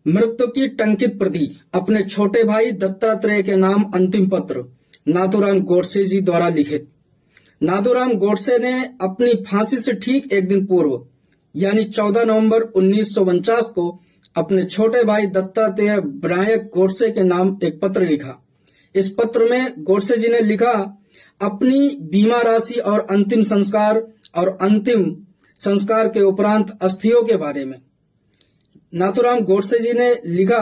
मृत्यु की टंकित प्रति अपने छोटे भाई दत्तात्रेय के नाम अंतिम पत्र नाथूराम गोडसे जी द्वारा लिखित। नाथूराम गोडसे ने अपनी फांसी से ठीक एक दिन पूर्व यानी 14 नवंबर 1949 को अपने छोटे भाई दत्तात्रेय विनायक गोडसे के नाम एक पत्र लिखा। इस पत्र में गोडसे जी ने लिखा अपनी बीमा राशि और अंतिम संस्कार के उपरांत अस्थियों के बारे में। नाथूराम गोडसे जी ने लिखा,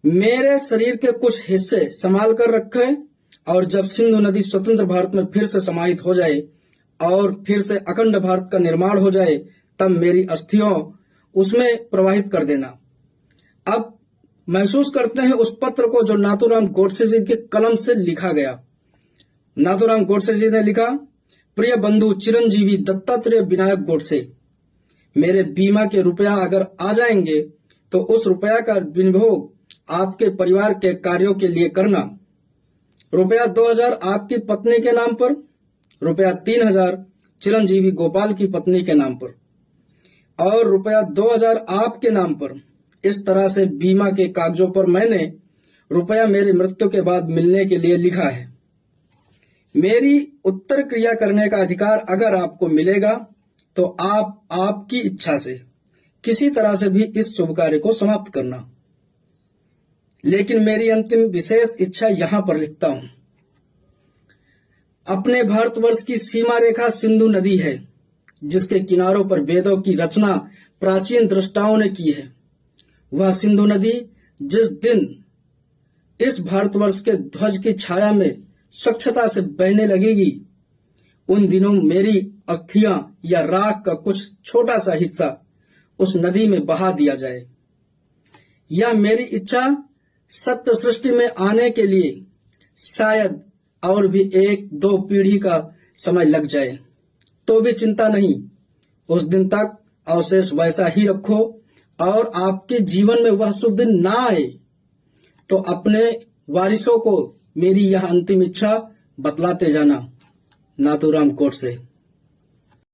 मेरे शरीर के कुछ हिस्से संभाल कर रखे और जब सिंधु नदी स्वतंत्र भारत में फिर से समाहित हो जाए और फिर से अखंड भारत का निर्माण हो जाए तब मेरी अस्थियों उसमें प्रवाहित कर देना। अब महसूस करते हैं उस पत्र को जो नाथूराम गोडसे जी के कलम से लिखा गया। नाथूराम गोडसे जी ने लिखा, प्रिय बंधु चिरंजीवी दत्तात्रेय विनायक गोडसे, मेरे बीमा के रुपया अगर आ जाएंगे तो उस रुपया का विनियोग आपके परिवार के कार्यों के लिए करना। रुपया 2000 आपकी पत्नी के नाम पर, रुपया 3000 चिरंजीवी गोपाल की पत्नी के नाम पर और रुपया 2000 आपके नाम पर। इस तरह से बीमा के कागजों पर मैंने रुपया मेरी मृत्यु के बाद मिलने के लिए लिखा है। मेरी उत्तर क्रिया करने का अधिकार अगर आपको मिलेगा तो आप आपकी इच्छा से किसी तरह से भी इस शुभ कार्य को समाप्त करना। लेकिन मेरी अंतिम विशेष इच्छा यहां पर लिखता हूं। अपने भारतवर्ष की सीमा रेखा सिंधु नदी है जिसके किनारों पर वेदों की रचना प्राचीन दृष्टाओं ने की है। वह सिंधु नदी जिस दिन इस भारतवर्ष के ध्वज की छाया में स्वच्छता से बहने लगेगी उन दिनों मेरी अस्थियां या राख का कुछ छोटा सा हिस्सा उस नदी में बहा दिया जाए। यह मेरी इच्छा सत्य सृष्टि में आने के लिए शायद और भी 1-2 पीढ़ी का समय लग जाए तो भी चिंता नहीं। उस दिन तक अवशेष वैसा ही रखो और आपके जीवन में वह शुभ दिन ना आए तो अपने वारिसों को मेरी यह अंतिम इच्छा बतलाते जाना। नाथूराम गोडसे।